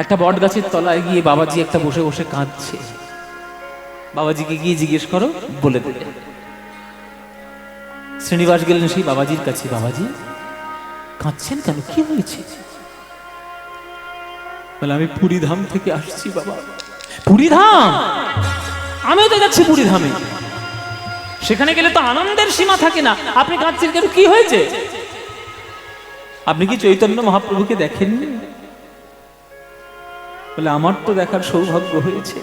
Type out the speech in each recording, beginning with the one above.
একটা বট গাছের তলায় গিয়ে বাবাজি একটা বসে বসে কাঁদছে। বাবাজিকে গিয়ে জিজ্ঞেস করো, বলে দেবে। শ্রীনিবাস গেলেন সেই বাবাজির কাছে। বাবাজি, কাঁদছেন কেন, কি হয়েছে? বলে, আমি পুরীধাম থেকে আসছি বাবা। পুরীধাম? আমিও তো যাচ্ছি পুরীধামে। সেখানে গেলে তো আনন্দের সীমা থাকে না। আপনি কাঁদছেন কেন, কি হয়েছে? আপনি কি চৈতন্য মহাপ্রভুকে দেখেননি? বলে, আমার তো দেখার সৌভাগ্য হয়েছে,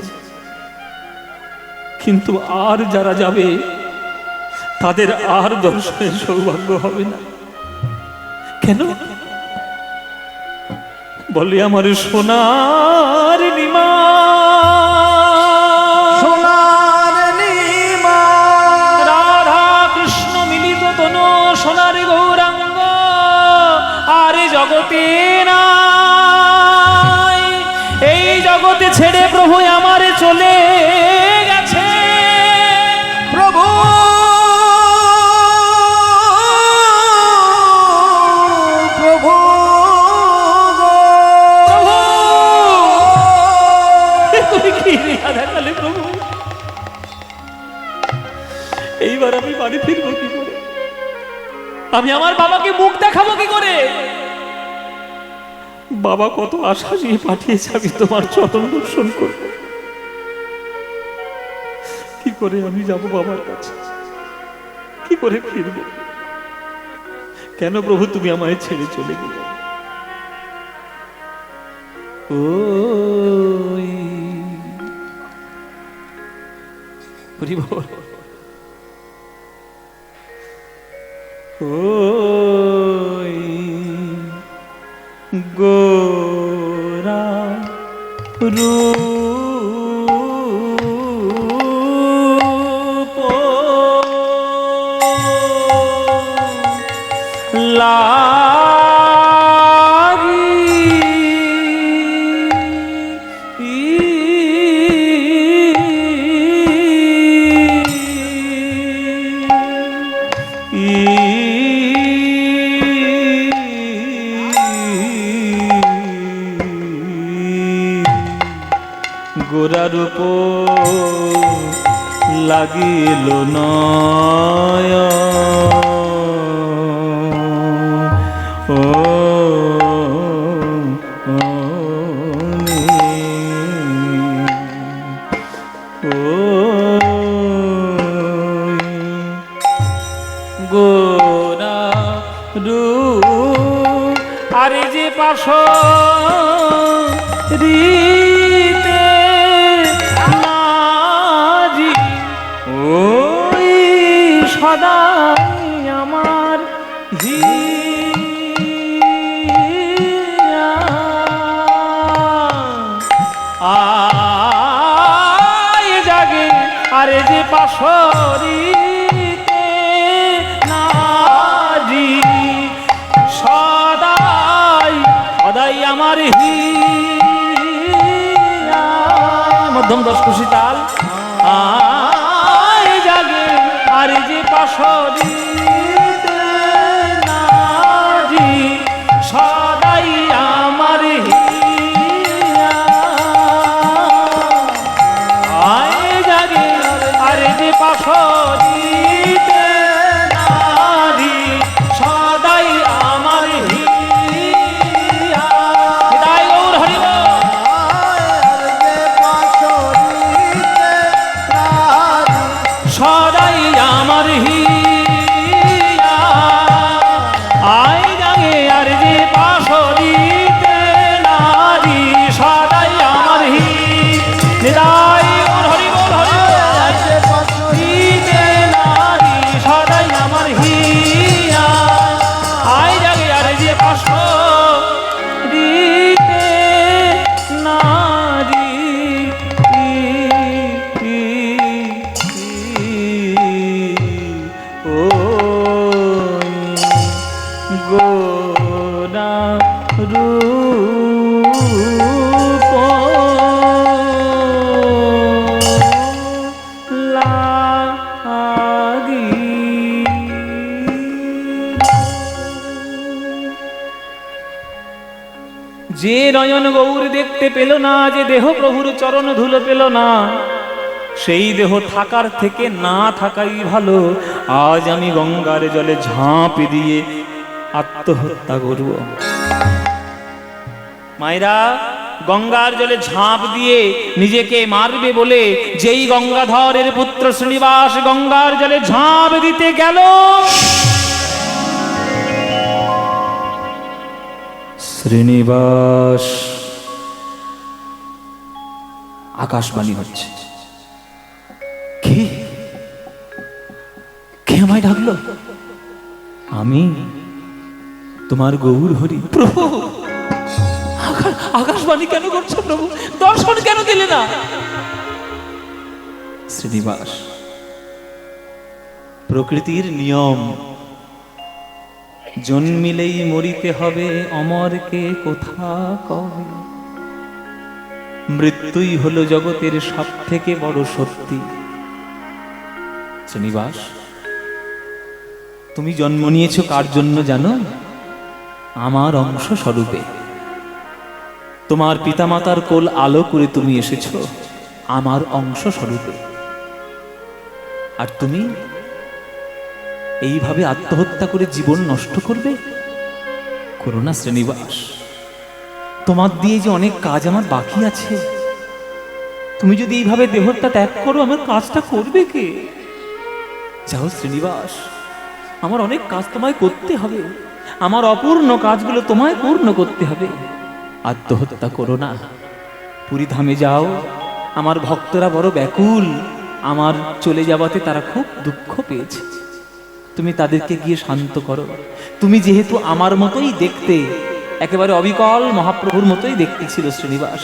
কিন্তু আর যারা যাবে তাদের আর দর্শনের সৌভাগ্য হবে না। কেন? বলে, আমার সোনার নিমা, সোনার নিমা, রাধা কৃষ্ণ মিলিত তনু সোনার গৌরাঙ্গ আর জগতে নাই। এই জগতে ছেড়ে প্রভু আমারে চলে গেছে। প্রভু প্রভু তুমি কি লীলা দেখালে প্রভু? এইবার আমি বাড়ি ফিরবো কি করে? আমি আমার বাবাকে মুখ দেখাবো কি করে? বাবা কত আশা নিয়ে পাঠিয়েছে আমি তোমার চরণ দর্শন করব, কি করে আমি যাব বাবার কাছে? কি করে ফিরবো? কেন প্রভু তুমি আমায় ছেড়ে চলে গেলে? ওই হরি বল। ওই গোরা রূপ গোরারূপ লাগিল নয় ও গোরা রূপ আরে যে পাশ রিতে নাজি ওই সদাই আমার হিয়া আয় জাগে আরে যে পাশরিতে নাজি সদাই সদাই আমার হিয়া। মধ্যম দশ খুশি তাল। আয় জাগে আর যে পাশরিতে নাজি সদাই আমার হিয়া। আয় জাগে আর যে পাশরিতে নাজি সদাই আমার হিয়া। হৃদয় গৌর হরি বল। সদাই আমার হিয়া আয় জাগে আর যে পাশরিতে নারী সদাই আমার হৃদয় হরি বল হরি হিতে নারী সদাই আমার হিয়া আয় জাগে আর যে পাশরিতে নারী গোরা রূপ লাগি। যে নয়ন গৌর দেখতে পেল না, যে দেহ প্রভুর চরণ ধুলো পেল না, সেই দেহ থাকার থেকে না থাকাই ভালো। আজ আমি গঙ্গার জলে ঝাঁপ দিয়ে আত্মহত্যা করব। মায়েরা, গঙ্গার জলে ঝাঁপ দিয়ে নিজেকে মারবে বলে যেই গঙ্গাধরের পুত্র শ্রীনিবাস গঙ্গার জলে ঝাঁপ দিতে গেল, শ্রীনিবাস আকাশবাণী হচ্ছে, কে কে আমায় ডাকলো? আমি তোমার গৌর হরি। প্রভু, আকাশবাণী কেন করছো প্রভু? দর্শন কেন দিলে না? শ্রীনিবাস, প্রকৃতির নিয়ম, জন্মিলেই মরিতে হবে, অমরকে কোথা কবে। মৃত্যুই হলো জগতের সব থেকে বড় সত্যি। শ্রীনিবাস, তুমি জন্ম নিয়েছো কার জন্য জানো? আমার অংশ স্বরূপে। তোমার পিতামাতার কোল আলো করে তুমি এসেছো আমার অংশ স্বরূপে। আর তুমি এইভাবে আত্মহত্যা করে জীবন নষ্ট করবে? করো না শ্রীনিবাস, তোমার দিয়ে যে অনেক কাজ আমার বাকি আছে। তুমি যদি এইভাবে দেহটা ত্যাগ করো, আমার কাজটা করবে কে? যাও শ্রীনিবাস, আমার অনেক কাজ তোমায় করতে হবে, আমার অপূর্ণ কাজগুলো তোমায় পূর্ণ করতে হবে। আত্মহত্যা করো না, পুরী ধামে যাও। আমার ভক্তরা বড় ব্যাকুল, আমার চলে যাওয়াতে তারা খুব দুঃখ পেয়েছে। তুমি তাদেরকে গিয়ে শান্ত করো। তুমি যেহেতু আমার মতোই দেখতে, একেবারে অবিকল মহাপ্রভুর মতোই দেখতে ছিল শ্রীনিবাস,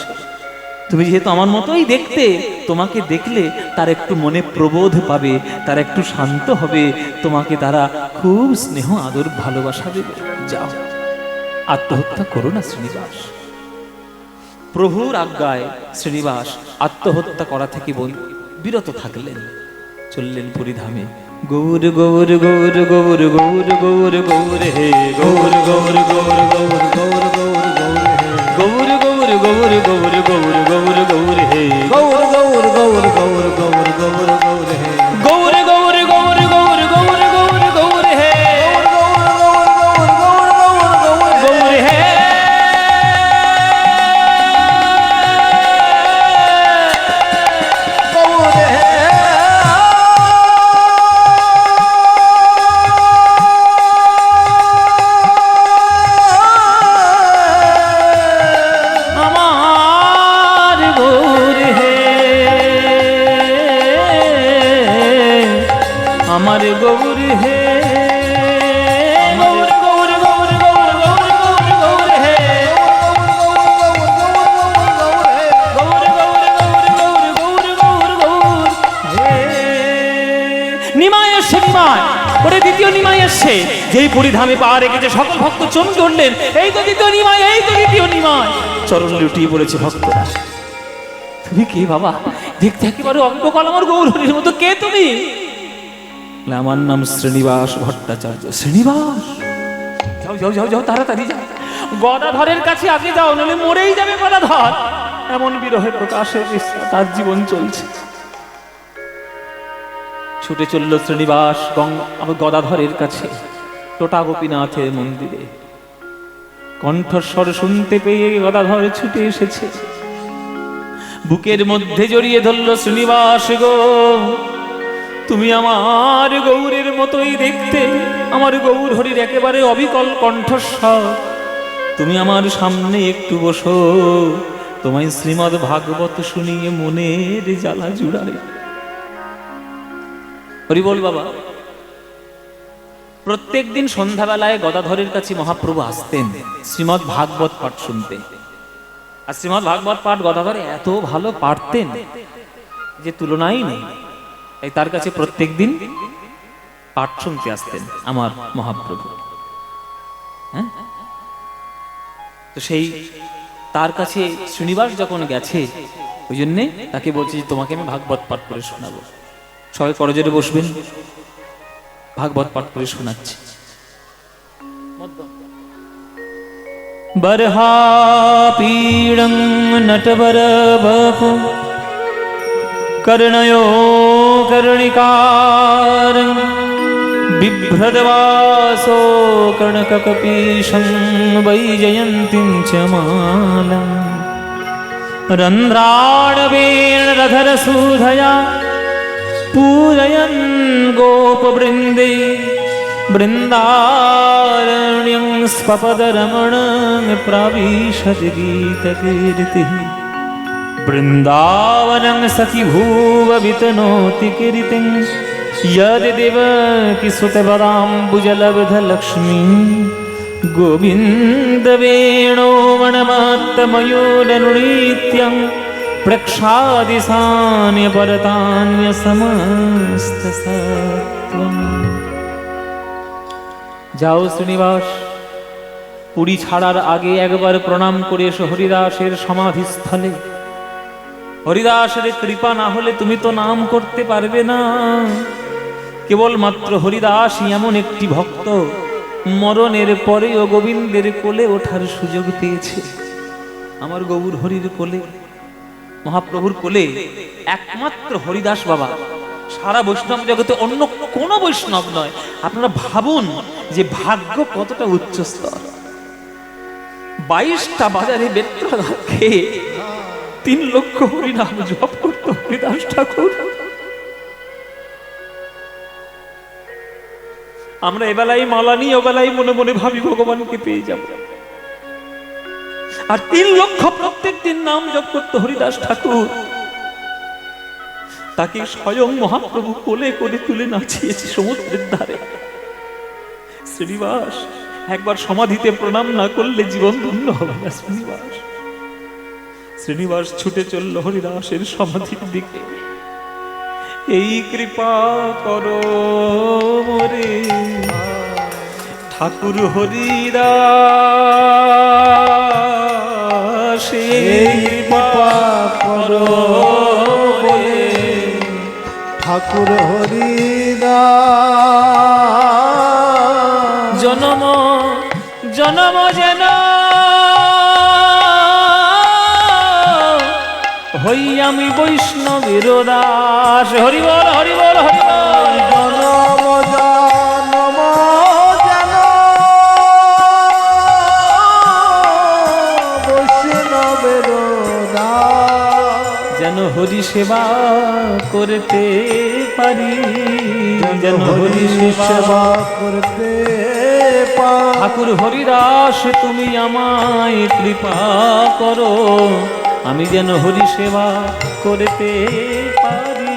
তুমি যেহেতু আমার মতোই দেখতে, তোমাকে দেখলে তার একটু মনে প্রবোধ পাবে, তার একটু শান্ত হবে, তোমাকে তারা খুব স্নেহ আদর ভালোবাসা দেবে। যাও, আত্মহত্যা করো না শ্রীনিবাস। প্রভুর আজ্ঞায় শ্রীনিবাস আত্মহত্যা করা থেকে বিরত থাকলেন, চললেন পুরীধামে। গৌর গৌর গৌর গৌর গৌর গৌর গৌর হে গৌর গৌর গৌর গৌর গৌর গৌর গৌর হে গৌর গৌর গৌর গৌর গৌর গৌর গৌর হে গৌর গৌর গৌর গৌর গৌর গৌর গৌর হে গৌর গৌর গৌর গৌর গৌর গৌর গৌর হে গৌর গৌর গৌর গৌর গৌর গৌর হে গৌর হে আমার গৌর হে আমার গৌর হে গৌর গৌর গৌর গৌর গৌর গৌর গৌর হে গৌর গৌর গৌর গৌর গৌর গৌর গৌর হে। নিমাই এসছে, নিমাই, ওরে দ্বিতীয় নিমাই এসছে। যেই পুরীধামে পা রেখেছে সকল ভক্ত চমকে উঠলেন, এই তো দ্বিতীয় নিমাই, এই তো দ্বিতীয় নিমাই। চরণ লুটিয়ে পড়েছে ভক্তরা। তুমি কে বাবা? দেখতে একেবারে অঙ্গকল আমার গৌর হরির মতো। কে তুমি? আমার নাম শ্রীনিবাস ভট্টাচার্য। শ্রীনিবাস, যাও যাও যাও যাও, তাড়াতাড়ি যাও, গদাধরের কাছে আগে যাও, নাহলে মরেই যাবে গদাধর। এমন বিরহে প্রকাশে তার জীবন চলছে। ছুটে চলল শ্রীনিবাস গদাধরের কাছে, টোটা গোপীনাথের মন্দিরে। কণ্ঠস্বর শুনতে পেয়ে গদাধর ছুটে এসেছে, বুকের মধ্যে জড়িয়ে ধরল। শ্রীনিবাস গো, তুমি আমার গৌরের মতোই দেখতে, আমার গৌর হরির একেবারে অবিকল কণ্ঠস্বর। তুমি আমার সামনে একটু বসো, তোমায় শ্রীমদ্ ভাগবত শুনিয়ে মনের জ্বালা জুড়াই। হরি বল বাবা। প্রত্যেক দিন সন্ধ্যাবেলায় গদাধরের কাছে মহাপ্রভু আসতেন শ্রীমদ্ ভাগবত পাঠ শুনতে। আর শ্রীমদ্ ভাগবত পাঠ গদাধর এত ভালো পাঠতেন যে তুলনাই নেই। তাই তার কাছে প্রত্যেক দিন পাঠ শুনতে আসতেন আমার মহাপ্রভু। হ্যাঁ, তো সেই তার কাছে শ্রীনিবাস যখন গেছে, ওই জন্যে তাকে বলছি যে তোমাকে আমি ভাগবত পাঠ করে শোনাবো। সবাই করজোরে বসবেন, ভাগবত পাঠ করে শোনাচ্ছি। बर्हापीडं नटवरवपु कर्णयो कर्णिकारं बिभ्रद्वासो कर्णककपीशं वैजयन्तीं च मालं रन्ध्राणवेणरधरसूधया पूरयन् गोपवृन्दे बृन्दारण्यं स्वपदरमणं प्राविशति गीतकीर्तिः बृन्दावनं सखि भुव वितनोति कीर्तिं यद्देवकी सुतपदाम्बुजलब्धलक्ष्मी गोविन्दवेणो वनमात्तमयूरनुनित्यं प्रक्षादिसान्यपरतान्यसमस्तसत्त्वम्। যাও শ্রীনিবাস, পুরী ছাড়ার আগে একবার প্রণাম করে এসো হরিদাসের সমাধিস্থলে। হরিদাসের কৃপা না হলে তুমি তো নাম করতে পারবে না। কেবলমাত্র হরিদাসই এমন একটি ভক্ত মরণের পরেও গোবিন্দের কোলে ওঠার সুযোগ পেয়েছে। আমার গৌর হরির কোলে, মহাপ্রভুর কোলে একমাত্র হরিদাস বাবা, সারা বৈষ্ণব জগতে অন্য কোন বৈষ্ণব নয়। আপনারা ভাবুন যে ভাগ্য কতটা উচ্চ স্তর। 22টা বাজারে বেত্রাঘাত খেয়ে 3 লক্ষ হরিনাম জপ করত হরিদাস ঠাকুর। আমরা এবেলায় মালা নিয়ে ওবেলায় মনে মনে ভাবি ভগবানকে পেয়ে যাব, আর 3 লক্ষ প্রত্যেক দিন নাম জপ করত হরিদাস ঠাকুর। তাকে স্বয়ং মহাপ্রভু কোলে করে তুলে নাচিয়েছে সমুদ্রের ধারে। শ্রীনিবাস, একবার সমাধিতে প্রণাম না করলে জীবন ধন্য হবে না। শ্রীনিবাস শ্রীনিবাস ছুটে চলল হরিদাসের সমাধির দিকে। এই কৃপা করো মোরে ঠাকুর হরিদাস, কৃপা করো মোরে ঠাকুর হরিদাস। জনম জনম যেন হই আমি বৈষ্ণবের দাস। হরি বল হরি বল হরি বল। জনম জনম যেন বৈষ্ণবের দাস, যেন হরি সেবা করতে পারি, যেন হরি সেবা করতে পারি। ঠাকুর হরিদাস তুমি আমায় কৃপা করো, আমি যেন হরি সেবা করতে পারি।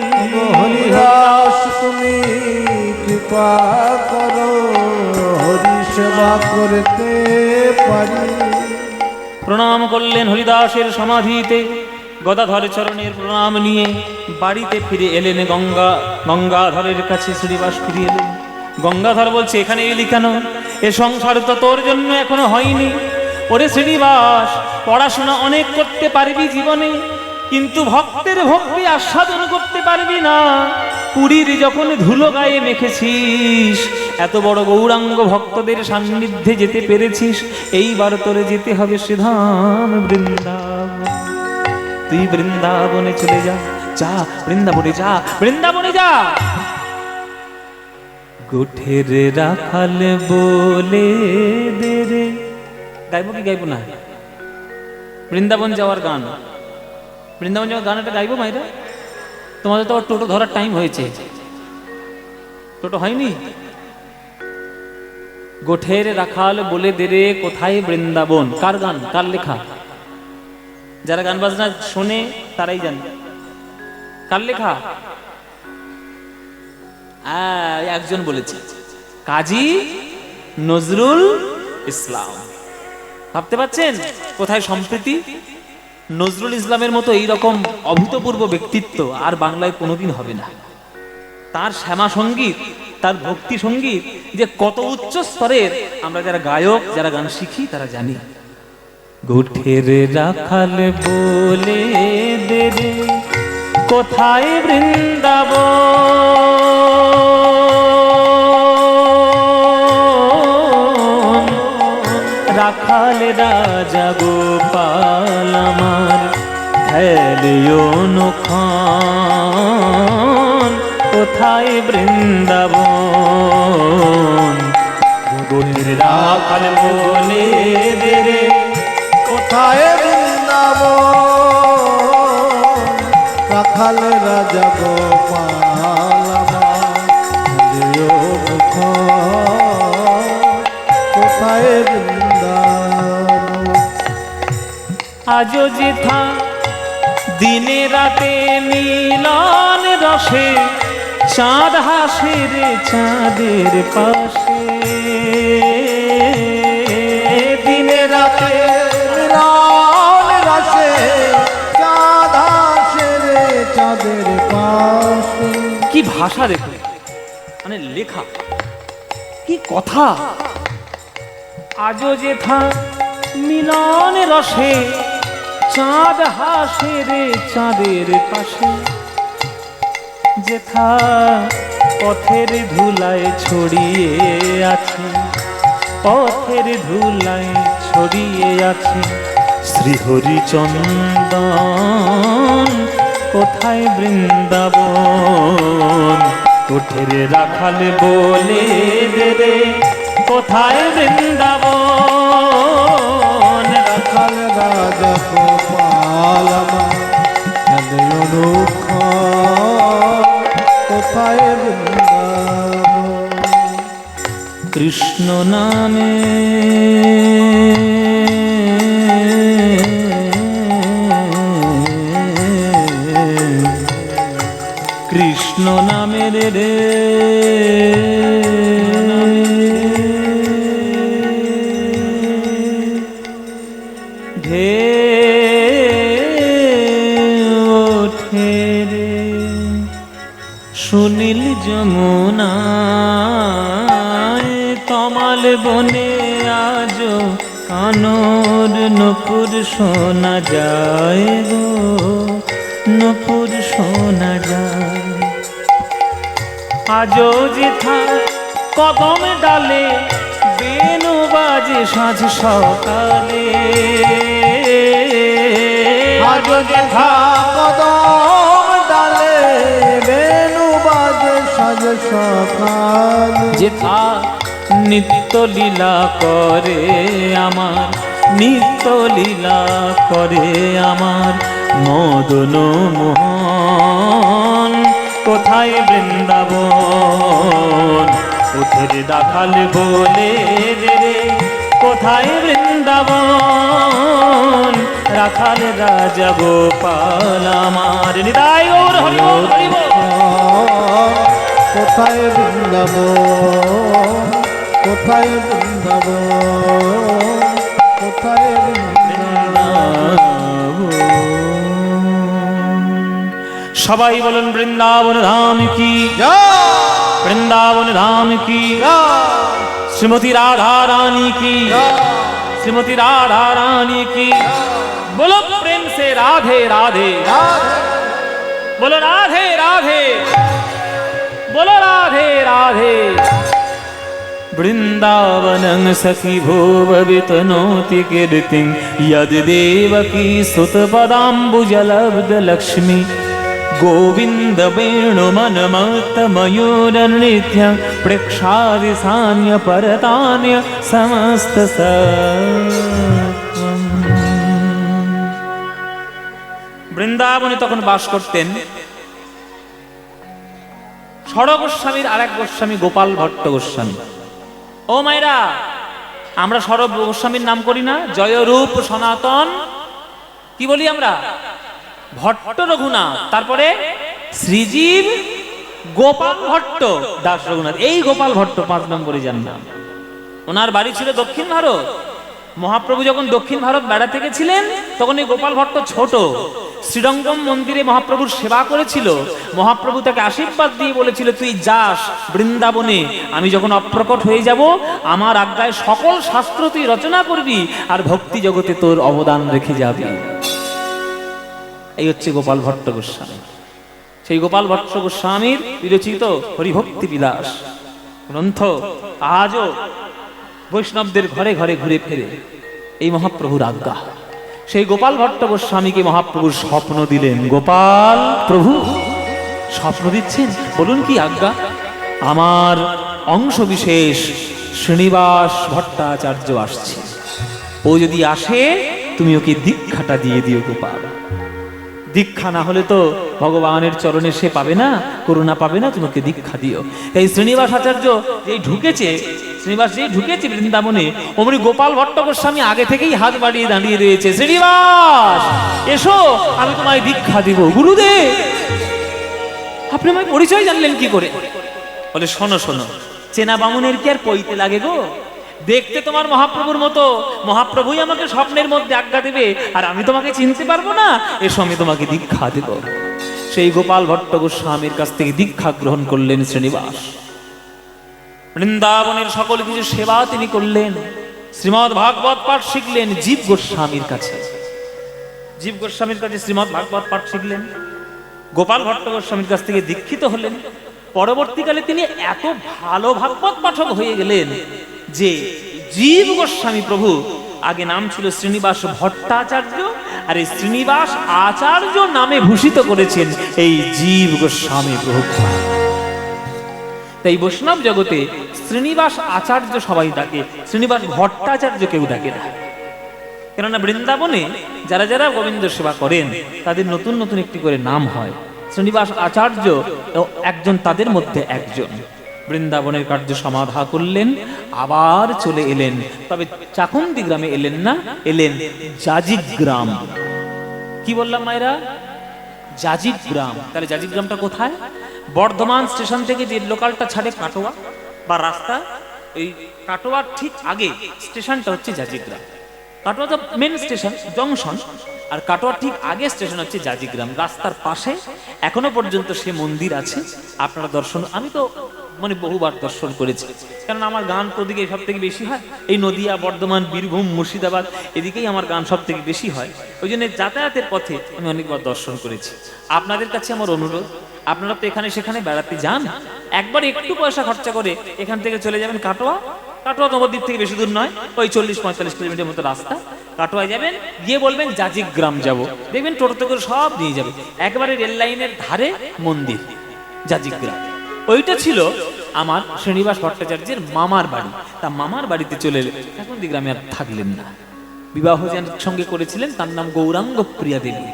হরিদাস তুমি কৃপা করো, হরি সেবা করতে পারি। প্রণাম করলেন হরিদাসের সমাধিতে। গদাধর চরণের প্রণাম নিয়ে বাড়িতে ফিরে এলেন। গঙ্গাধরের কাছে শ্রীনিবাস ফিরে এলেন। গঙ্গাধর বলছে, এখানে এলি কেন? এ সংসার তো তোর জন্য এখনো হয়নি। ওরে শ্রীনিবাস, পড়াশোনা অনেক করতে পারবি জীবনে, কিন্তু ভক্তের ভক্তি আস্বাদন করতে পারবি না। পুরীর যখন ধুলো গায়ে মেখেছিস, এত বড় গৌরাঙ্গ ভক্তদের সান্নিধ্যে যেতে পেরেছিস, এইবার তোরে যেতে হবে শ্রীধাম বৃন্দাবন। তুই বৃন্দাবনে চলে যা, যা বৃন্দাবনে যা, বৃন্দাবনে যা। গোঠের রাখাল বলে দে রে, গাইব কি গাইব না? বৃন্দাবন যাওয়ার গান, বৃন্দাবন যাওয়ার গান একটা গাইবো মাইরা? তোমাদের তো টোটো ধরার টাইম হয়েছে, টোটো হয়নি? গোঠের রাখাল বলে দে রে কোথায় বৃন্দাবন। কার গান, কার লেখা? যারা গান বাজনা শোনে তারাই জানে কার লেখা। একজন বলেছে, কাজী নজরুল ইসলাম। ভাবতে পারছেন কোথায় সম্প্রীতি? নজরুল ইসলামের মতো এইরকম অভূতপূর্ব ব্যক্তিত্ব আর বাংলায় কোনোদিন হবে না। তার শ্যামা সঙ্গীত, তার ভক্তি সঙ্গীত যে কত উচ্চ স্তরের, আমরা যারা গায়ক, যারা গান শিখি তারা জানি। গোঠের রাখাল বলে দে রে কোথায় বৃন্দাবন, রাখাল রাজা গোপাল আমার খেলিও নখন কোথায় বৃন্দাবন গোপীর রাখাল বলে দে রে কোথায় বৃন্দাবন রাখাল রাজা গোপাল কোথায় বৃন্দাবন। আজো যেথা দিনে রাতে মিলন রসে চাঁদ হাসে রে চাঁদের পাশে দিনে রাতে মিলন রসে চাঁদ হাসে রে চাঁদের পাশে। কি ভাষা দেখো, মানে লেখা কি কথা। আজও যেথা মিলন রসে চাঁদ হাসে রে চাঁদের পাশে যেথা পথের ধুলায় ছড়িয়ে আছে পথের ধুলায় ছড়িয়ে আছে শ্রীহরিচন্দন কোথায় বৃন্দাবন কোঠের রাখাল বলে দে রে কোথায় বৃন্দাবন রাখাল রাজা গোপাল কোথায় বৃন্দাবন। কৃষ্ণ নামে কৃষ্ণ নামের রে ঢে ওঠে রে সুনীল যমুনায় তমাল বনে আজ কানর নপুর শোনা যায় গো নপুর শোনা যায় আজও যেথা কদম ডালে বেনু বাজে সাঁঝ সকালে আজও যেথা কদম ডালে বেনু বাজে সাঁঝ সকালে যেথা নিত্য লীলা করে আমার নিত্য লীলা করে আমার মদন মোহন কোথায় বৃন্দাবন উঠের রাখাল বলে রে কোথায় বৃন্দাবন রাখাল রাজা গোপাল আমার নিতাই গৌর হরি বল হরি বল। কোথায় বৃন্দাবন কোথায় বৃন্দাবন কোথায় সবাই বলেন বৃন্দাবন ধাম কি বৃন্দাবন ধাম কি শ্রীমতী রাধা রানী কি श्रीमती राधा रानी की बोलो प्रेम से राधे राधे बोलो राधे राधे बोलो राधे राधे वृंदावनं सखी भुववितनोति कीर्तिं यद्देवकी सुतपदाम्बुजलब्धलक्ष्मी गोविंद वेणुमनमत्तमयूरनृत्यं प्रेक्षादिसान्य परतान्य समस्त বৃন্দাবনে তখন বাস করতেন ষড় গোস্বামীর আরেক গোস্বামী গোপাল ভট্ট গোস্বামী। ও মায়েরা, আমরা ষড় গোস্বামীর নাম করি না? জয়রূপ সনাতন কি বলি আমরা? ভট্ট রঘুনাথ, তারপরে শ্রীজীব গোপাল ভট্ট দাস রঘুনাথ। এই গোপাল ভট্ট 5 নম্বরে যার নাম। ওনার বাড়ি ছিল দক্ষিণ ভারত। মহাপ্রভু যখন দক্ষিণ ভারত বেড়াতে গেছিলেন তখন এই গোপাল ভট্ট ছোট শ্রীরঙ্গম মন্দিরে মহাপ্রভুর সেবা করেছিল। মহাপ্রভু তাকে আশীর্বাদ দিয়ে বলেছিল, তুই যাস বৃন্দাবনে, আমি যখন অপ্রকট হয়ে যাব আমার আজ্ঞায় সকল শাস্ত্র তুই রচনা করবি আর ভক্তি জগতে তোর অবদান রেখে যাবি। এই হচ্ছে গোপাল ভট্ট গোস্বামী। সেই গোপাল ভট্ট গোস্বামীর বিরচিত হরিভক্তি বিলাস গ্রন্থ আজও বৈষ্ণবদের ঘরে ঘরে ঘুরে ফেরে। এই মহাপ্রভুর আজ্ঞা। সেই গোপাল ভট্ট গোস্বামীকে মহাপ্রভুর স্বপ্ন দিলেন। গোপাল প্রভু স্বপ্ন দিচ্ছেন, বলুন কি আজ্ঞা? আমার অংশ বিশেষ শ্রীনিবাস ভট্টাচার্য আসছে, ও যদি আসে তুমি ওকে দীক্ষাটা দিয়ে দিও গোপাল। দীক্ষা না হলে তো ভগবানের চরণে সে পাবে না, করুণা পাবে না, তোমাকে দীক্ষা দিও। এই শ্রীনিবাস আচার্য যেই ঢুকেছে, শ্রীনিবাস যেই ঢুকেছে বৃন্দাবনে, অমনি গোপাল ভট্ট গোস্বামী আগে থেকেই হাত বাড়িয়ে দাঁড়িয়ে রয়েছে। শ্রীনিবাস এসো, আমি তোমায় দীক্ষা দিব। গুরুদেব আপনি আমায় পরিচয় জানলেন কি করে? বলে শোনো শোনো, চেনা বামুনের কি আর পইতে লাগে গো? দেখতে তোমার মহাপ্রভুর মতো, মহাপ্রভুই আমাকে স্বপ্নের মধ্যে আজ্ঞা দেবে আর আমি তোমাকে চিনতে পারবো না? এসো আমি তোমাকে দীক্ষা দেব। সেই গোপাল ভট্ট গোস্বামীর কাছ থেকে দীক্ষা গ্রহণ করলেন শ্রীনিবাস। বৃন্দাবনের সকল কিছু সেবা তিনি করলেন। শ্রীমদ্ ভাগবত পাঠ শিখলেন জীব গোস্বামীর কাছে। জীব গোস্বামীর কাছে শ্রীমদ্ ভাগবত পাঠ শিখলেন। গোপাল ভট্ট গোস্বামীর কাছ থেকে দীক্ষিত হলেন। পরবর্তীকালে তিনি এত ভালো ভাগবত পাঠক হয়ে গেলেন যে জীব গোস্বামী প্রভু, আগে নাম ছিল শ্রীনিবাস ভট্টাচার্য, আর এই শ্রীনিবাস আচার্য নামে ভূষিত করেছেন এই জীব গোস্বামী প্রভু। তাই বৈষ্ণব জগতে শ্রীনিবাস আচার্য সবাই ডাকে, শ্রীনিবাস ভট্টাচার্য কেউ ডাকে না। কেননা বৃন্দাবনে যারা যারা গোবিন্দ সেবা করেন তাদের নতুন নতুন একটি করে নাম হয়। শ্রীনিবাস আচার্য একজন তাদের মধ্যে একজন। বৃন্দাবনের কার্য সমাধা করলেন, আবার চলে এলেন। তবে চাকুন্দি গ্রামে এলেন না, এলেন জাজিক গ্রাম। কি বললাম মায়েরা? জাজিক গ্রাম। তাহলে জাজিক গ্রামটা কোথায়? বর্ধমান স্টেশন থেকে যে লোকালটা ছাড়ে কাটোয়া বা রাস্তা, এই কাটোয়ার ঠিক আগে স্টেশনটা হচ্ছে জাজিক গ্রাম। কাটোয়া তো মেন স্টেশন, জংশন, আর কাটোয়ার ঠিক আগে স্টেশন হচ্ছে জাজিক গ্রাম। রাস্তার পাশে এখনো পর্যন্ত সে মন্দির আছে। আপনারা দর্শন, আমি তো মানে বহুবার দর্শন করেছি, কারণ আমার গান তো ওদিকে সব থেকে বেশি হয়। এই নদিয়া, বর্ধমান, বীরভূম, মুর্শিদাবাদ এদিকেই আমার গান সব থেকে বেশি হয়। ওই জন্য যাতায়াতের পথে আমি অনেকবার দর্শন করেছি। আপনাদের কাছে আমার অনুরোধ, আপনারা তো এখানে সেখানে বেড়াতে যান, একবার একটু পয়সা খরচা করে এখান থেকে চলে যাবেন কাটোয়া। কাটোয়া নবদ্বীপ থেকে বেশি দূর নয়, ওই 40-45 কিলোমিটার মতো রাস্তা। কাটোয়ায় যাবেন, গিয়ে বলবেন জাজিক গ্রাম যাব, দেখবেন টোটোতে করে সব নিয়ে যাবে। একবারে রেল লাইনের ধারে মন্দির জাজিক গ্রাম। ওইটা ছিল আমার শ্রীনিবাস ভট্টাচার্যের মামার বাড়ি। তা মামার বাড়িতে চলে এলেন, এখন গ্রামে আর থাকলেন না। বিবাহ যার সঙ্গে করেছিলেন তার নাম গৌরাঙ্গ প্রিয়া দেবী,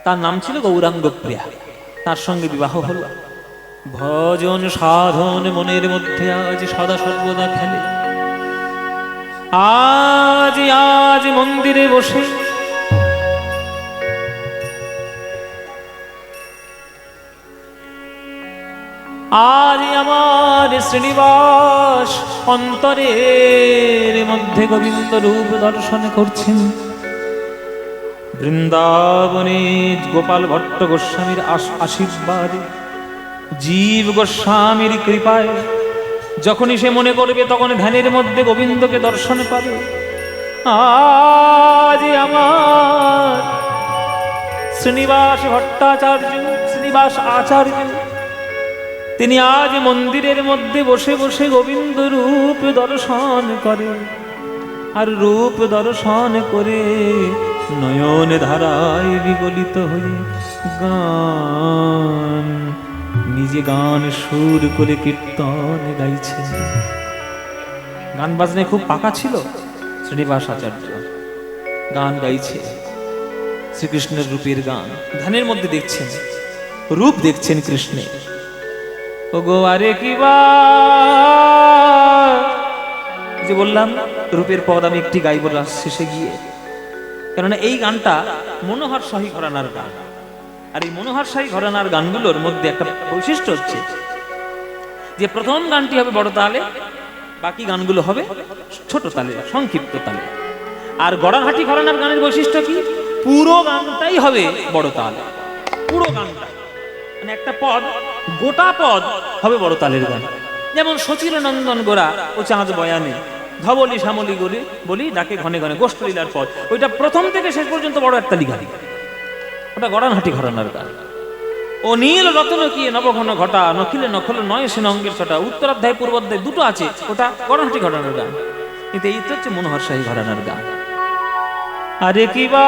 তার নাম ছিল গৌরাঙ্গ প্রিয়া। তার সঙ্গে বিবাহ হলো। ভজন সাধন মনের মধ্যে আজ সদা সর্বদা খেলে। আজ আজ মন্দিরে বসে আজ আমার শ্রীনিবাস অন্তরের মধ্যে গোবিন্দ রূপ দর্শন করছেন। বৃন্দাবনে গোপাল ভট্ট গোস্বামীর আশীর্বাদ, জীব গোস্বামীর কৃপায় যখনই সে মনে করবে তখন ধ্যানের মধ্যে গোবিন্দকে দর্শন পাবে। আজ আমার শ্রীনিবাস ভট্টাচার্য, শ্রীনিবাস আচার্য, তিনি আজ মন্দিরের মধ্যে বসে বসে গোবিন্দ রূপ দর্শন করে। আর রূপ দর্শন করে নয়ন ধারায় বিগলিত হয়ে গান, নিজে গান সুর করে কীর্তন গাইছে। গান বাজনায় খুব পাকা ছিল শ্রীনিবাস আচার্য, গান গাইছে শ্রীকৃষ্ণের রূপের গান। ধ্যানের মধ্যে দেখছেন, রূপ দেখছেন কৃষ্ণের। ও গো আরে কিবা, যে বললাম রূপের পদ আমি একটি গাইব শেষে গিয়ে, কেননা এই গানটা মনোহর শাহী ঘরানার গান। আর এই মনোহর শাহী ঘরানার গানগুলোর মধ্যে একটা বৈশিষ্ট্য হচ্ছে যে প্রথম গানটি হবে বড় তালে, বাকি গানগুলো হবে ছোট তালে, সংক্ষিপ্ত তালে। আর গড়াহাটি ঘরানার গানের বৈশিষ্ট্য কি? পুরো গানটাই হবে বড় তালে, পুরো গানটা, মানে একটা পদ, গোটা পদ হবে বড় তালের গান। যেমন সচির নন্দন গোরা ও চাঁদ বয়ানে ধবলি শ্যামলি গলি বলি ডাকে ঘনে ঘনে গোষ্ঠলীলার পদ, ওইটা প্রথম থেকে শেষ পর্যন্ত বড় একটা গান, ওটা গড়ানহাটি ঘরানার গান। ও নীল রতন কি নবঘন ঘটা নখিলে নখল নয় সে অঙ্গের ছটা, উত্তরাধ্যায় পূর্বাধ্যায় দুটো আছে, ওটা গড়ানহাটি ঘরানার গান। কিন্তু এই তো হচ্ছে মনোহর শাহী ঘরানার গান। আরে কি বা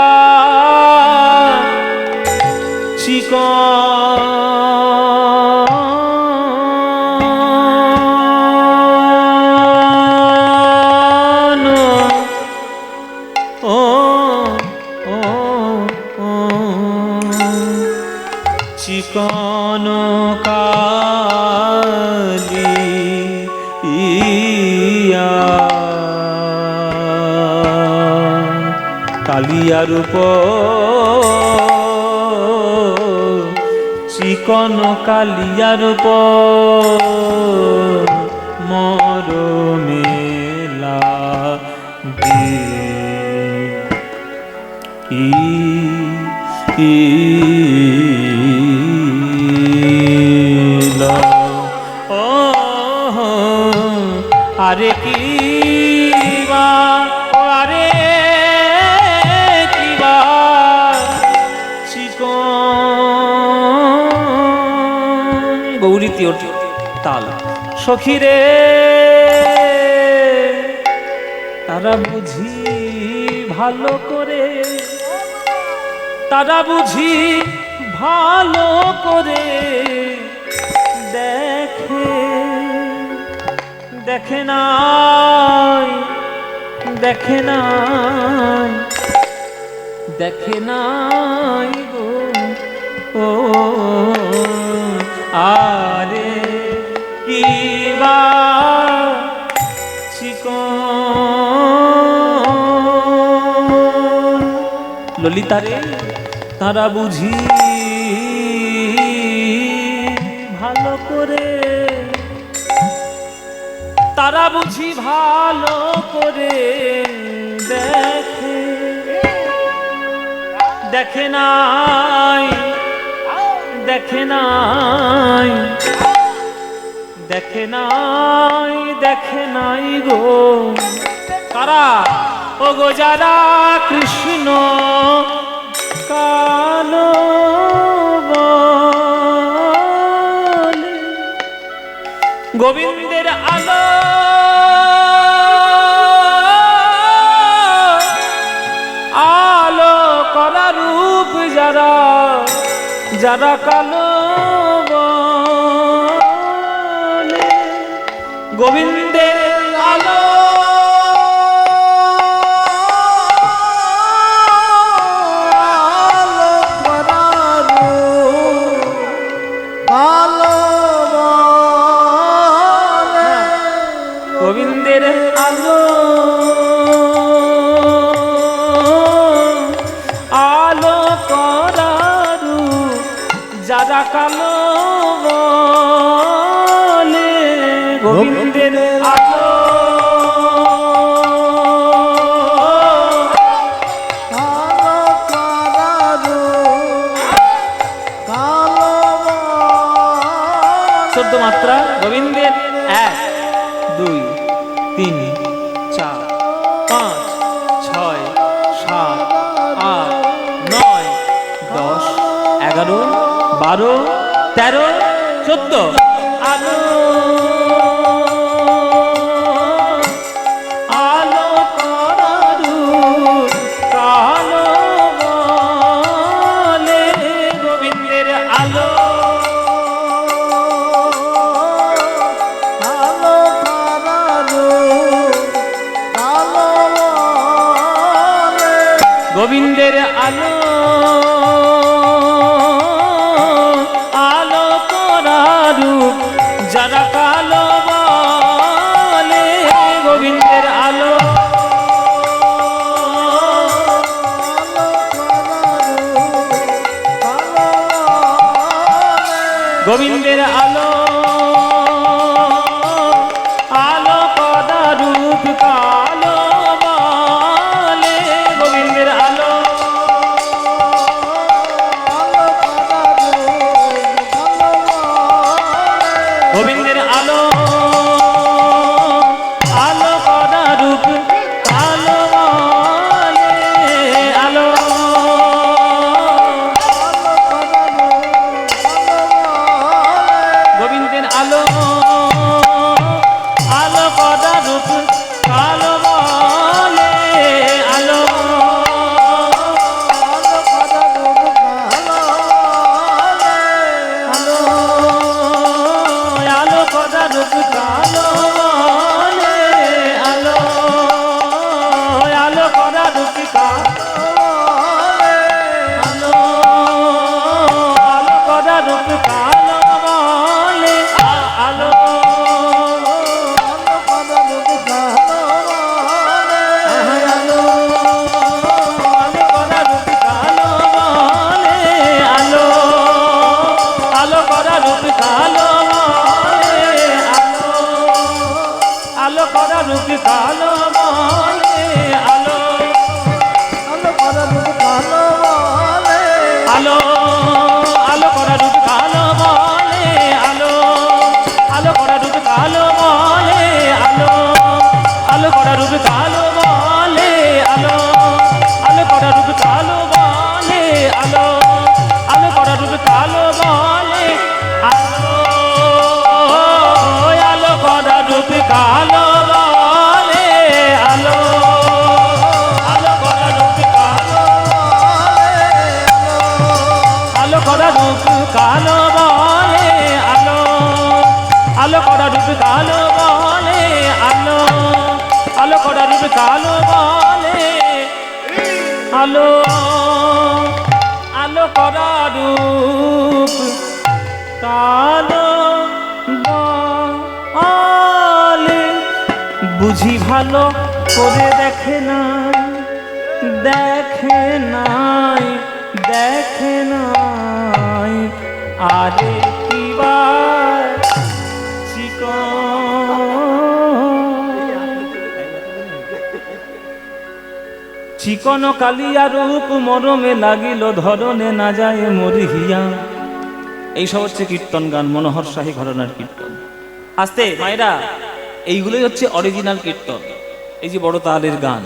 চিকন ও ও ও চিকন কালি ইয়া কালিয়ার উপর চিকন কালিয়ার উপর মরমেলা ও আরে কি বা আরে কি বা চিকন গৌরী তাল সখীরে তারা বুঝি ভালো করে, তারা বুঝি ভালো করে দেখে দেখে নাই দেখে নাই দেখে নাই গো ও আরে কি বা চিকন ললিতারে তারা বুঝি ভালো করে, তারা বুঝি ভালো করে দেখে দেখে নাই দেখে নাই দেখে নাই দেখে নাই গো কারা ও গো যারা কৃষ্ণ কালো বলে গোবিন্দের আলো আলো করা রূপ যারা যারা কালো বলে গোবিন্দের আলো গোবিন্দের আলো আলো করারু যারা কালো বলে গোবিন্দের আলো চোদ্দ মাত্রা গোবিন্দের 1 2 3 4 5 6 7 8 9 10 11 12 13 14 আলো আলো করারু কালো বলে গোবিন্দের আলো গোবিন্দের আলো আলো করারু যারা কালো বলে গোবিন্দের আলো গোবিন্দের আলো আলো করারু কালো বলে গোবিন্দের আলো গোবিন্দের আলো আলো করা রূপ আলো বলে আলো কালো বলে আলো, আলো করা রূপ কালো বলে, আলো আলো করা রূপ কালো বলে আলো, আলো করা রূপ কালো বলে আলো, আলো করা রূপ কালো বলে আলো, আলো করা রূপ কালো বলে আলো, আলো করা রূপ কালো বলে আলো, আলো করা রূপ কালো বলে আলো, আলো করা রূপ কালো, আলো করা রূপ কালো বলে আলো, আলো করা রূপ কালো বলে আলো, আলো করা রূপ কালো বলে আলো, আলো করা রূপ কালো বলে। বুঝি ভালো করে দেখে নাই, দেখে নাই, দেখে নাই, আরে কিবার চিকন কালিয়া রূপ মরমে লাগিল ধরনে না যায় মরিহিয়া। এইসব হচ্ছে কীর্তন গান, মনোহর শাহী ঘরানার কীর্তন। আস্তে মায়েরা, এইগুলোই হচ্ছে অরিজিনাল কীর্তন। এই যে বড় তালের গান,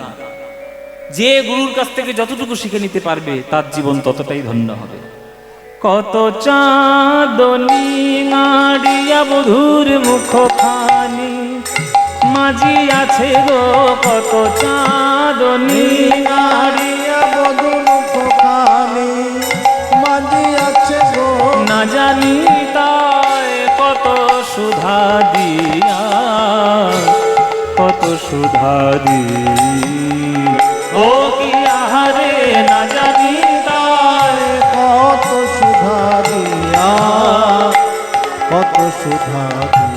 যে গুরুর কাছ থেকে যতটুকু শিখে নিতে পারবে তার জীবন ততটাই ধন্য হবে। কত চাঁদনি নাড়িয়া বধুর মুখখানি মাঝি আছে গো, কত চাঁদনি নাড়িয়া বধূ মুখখানি মাঝি আছে গো, না জানি তাই কত সুধা দিয়া, কত সুধা দিয়া, ও কি আহারে না জানি তাই কত সুধা দিয়া, কত সুধা দিয়া,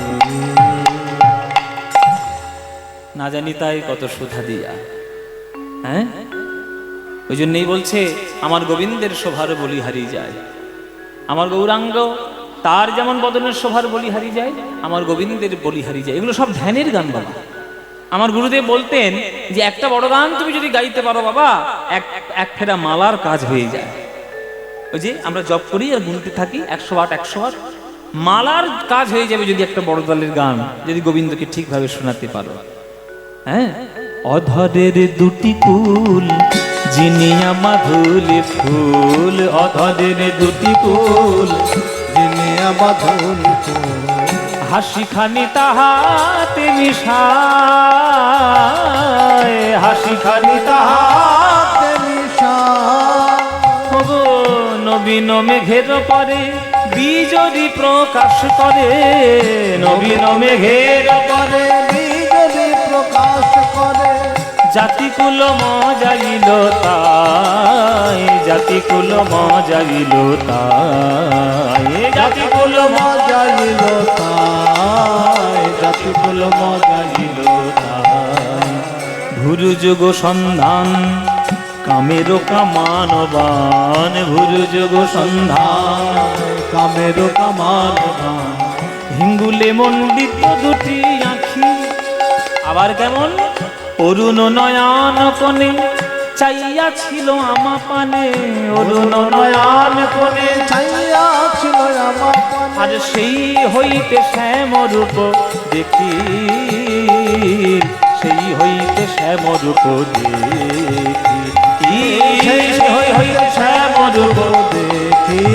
না জানি তাই কত সুধা দিয়া। হ্যাঁ, ওই জন্যই বলছে আমার গোবিন্দের শোভার বলি হারিয়ে যায়, আমার গৌরাঙ্গ তার যেমন বদনের শোভার বলি হারিয়ে যায়, আমার গোবিন্দের বলি হারিয়ে যায়। এগুলো সব ধ্যানের গান বাবা। আমার গুরুদেব বলতেন যে একটা বড় গান তুমি যদি গাইতে পারো বাবা, এক ফেরা মালার কাজ হয়ে যায়। ওই যে আমরা জপ করি আর গুনতে থাকি 108 108, মালার কাজ হয়ে যাবে যদি একটা বড় দলের গান যদি গোবিন্দকে ঠিকভাবে শোনাতে পারো। হ্যাঁ, অধরের দুটি কুল জিনিয়া মাধুলি ফুল, অধরের দুটি কুল জিনিয়া বাঁধুনি ফুল, হাসি খানি তাহাতে মিশায়, হাসি খানি তাহাতে হাতে নিশা, ওগো নবীন মেঘের পরে বিজলি প্রকাশ করে, নবীন মেঘের পরে বিজলি প্রকাশ করে, জাতিকুল মজাইল তাই, জাতিকুল মজাইল তাই, জাতিকুল মজাইল তাই, জাতিকুল মজাইল তাই, ভুরু যুগ সন্ধান কামের কামানবান, ভুরু যুগ সন্ধান কামের কামান, হিঙ্গুলে মন্ডিত দুটি আঁখি, আবার কেমন অরুণ নয়ন কোণে চাইয়া ছিল আমা পানে, অরুণ নয়ন কোণে ছাইয়া ছিল আমার পানে, আর সেই হইতে শ্যাম রূপ দেখি, সেই হইতে শ্যাম রূপ দেখি, সেই হইতে শ্যাম রূপ দেখি,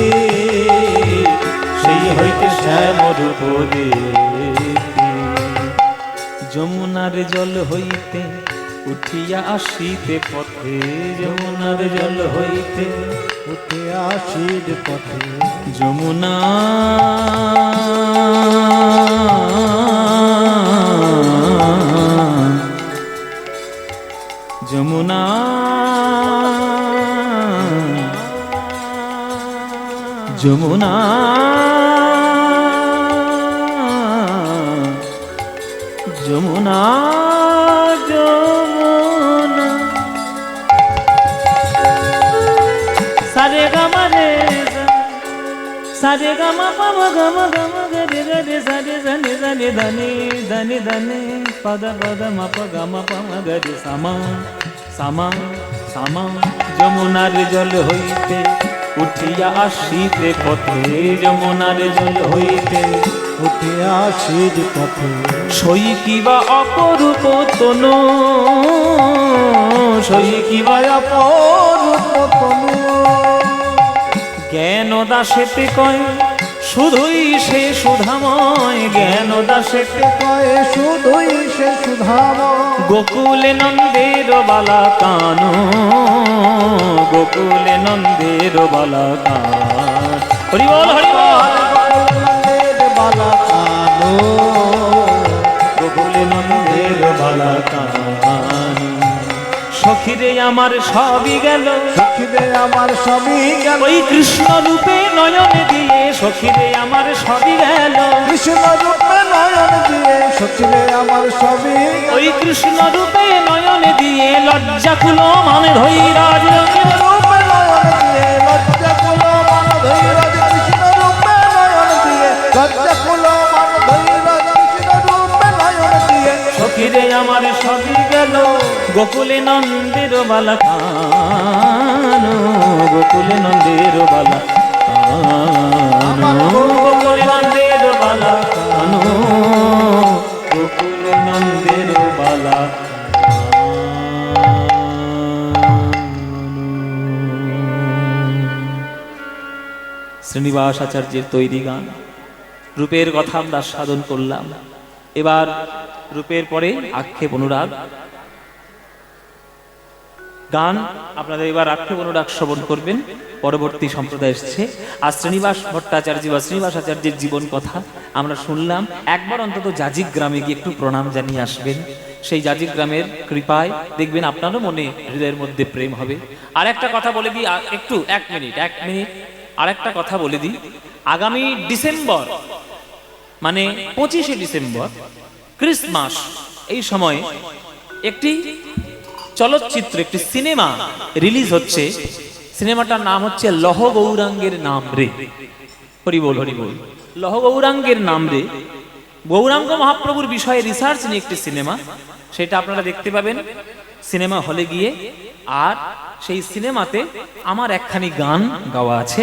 সেই হইতে শ্যাম রূপ দেখি। যমুনার জল হইতে উঠিয়া আসিতে পথে, যমুনার জল হইতে উঠে আসির পথে, যমুনা যমুনা যমুনা যমুনা যমুনা সারে গামারে সারে গামা পামা গামা গামা গরে গরে সারে জানে জানে ধানে ধানে ধানে পদ পদ মাপ গামা পামা গরে সামা সামা সামা যমুনার জল হইতে উঠিয়া আসিতে পথে যমুনার জল হইতে উঠিয়া আসির পথে সই কিবা অপরূপ তনু সই কিবা অপরূপ তনু জ্ঞান দাসেতে কয় শুধুই সে সুধাময় জ্ঞান দাসেতে কয়ে শুধুই সে সুধাম গোকুলে নন্দের বালা কানো গোকুলে নন্দের বালা কান হরি বল হরি বল বালা কানো গোকুলে নন্দের বালা কান সখিরে আমার সবই গেল সখিরে আমার সবই গেল ওই কৃষ্ণ রূপে নয়নে দিয়ে সখিরে আমার সবই গেল কৃষ্ণ রূপে নয়ন দিয়ে সখিরে আমার সবই ওই কৃষ্ণ রূপে নয়নে দিয়ে লজ্জা কুলো মানে ধৈরাজ রূপে নয়ন দিয়ে লজ্জা কুলো মান ধৈরাজ কৃষ্ণ রূপে নয়ন দিয়ে লজ্জা কুলো মান ধৈরাজ কৃষ্ণ রূপে নয়ন দিয়ে সখিরে আমার সবই গেল গোকুলে নন্দের বালা কানো গোকুলে নন্দের বালা কানো গোকুলে নন্দের বালা কানো গোকুলে নন্দের বালা শ্রীনিবাস আচার্যের তৈরি গান রূপের কথা আমরা সাধন করলাম। এবার রূপের পরে আক্ষেপ অনুরাগ গান আপনাদের এবার আক্ষেপ অনুরাগ শ্রবণ করবেন। পরবর্তী সম্প্রদায় এসছে। আর শ্রীনিবাস ভট্টাচার্য বা শ্রীনিবাস আচার্যের জীবন কথা আমরা শুনলাম। একবার অন্তত জাজিক গ্রামে গিয়ে একটু প্রণাম জানিয়ে আসবেন। সেই জাজিক গ্রামের কৃপায় দেখবেন আপনারও মনে হৃদয়ের মধ্যে প্রেম হবে। আর একটা কথা বলে দিই, একটু এক মিনিট আর একটা কথা বলে দিই। আগামী ডিসেম্বর মানে 25শে ডিসেম্বর ক্রিসমাস এই সময় একটি চলচ্চিত্র একটি সিনেমা রিলিজ হচ্ছে। সিনেমাটার নাম হচ্ছে লহ গৌরাঙ্গের নাম রে। হরি বল হরি বল। লহ গৌরাঙ্গের নাম রে গৌরাঙ্গ মহাপ্রভুর বিষয়ে রিসার্চ নিয়ে একটি সিনেমা, সেটা আপনারা দেখতে পাবেন সিনেমা হলে গিয়ে। আর সেই সিনেমাতে আমার একখানি গান গাওয়া আছে।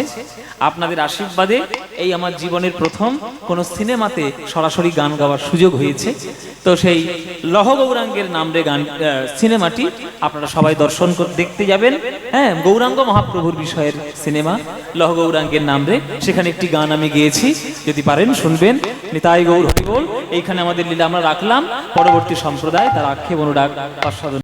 আপনাদের আশীর্বাদে এই আমার জীবনের প্রথম কোন সিনেমাতে সরাসরি গান গাওয়ার সুযোগ হয়েছে। তো সেই লহ গৌরাঙ্গের নাম রে গান সিনেমাটি আপনারা সবাই দর্শন দেখতে যাবেন। হ্যাঁ, গৌরাঙ্গ মহাপ্রভুর বিষয়ের সিনেমা লহ গৌরাঙ্গের নাম রে। সেখানে একটি গান আমি গেয়েছি, যদি পারেন শুনবেন। নিতাই গৌর হরি বল। এইখানে আমাদের লীলা আমরা রাখলাম। পরবর্তী সম্প্রদায় তার আক্ষেপ অনুরাগ আস্বাদন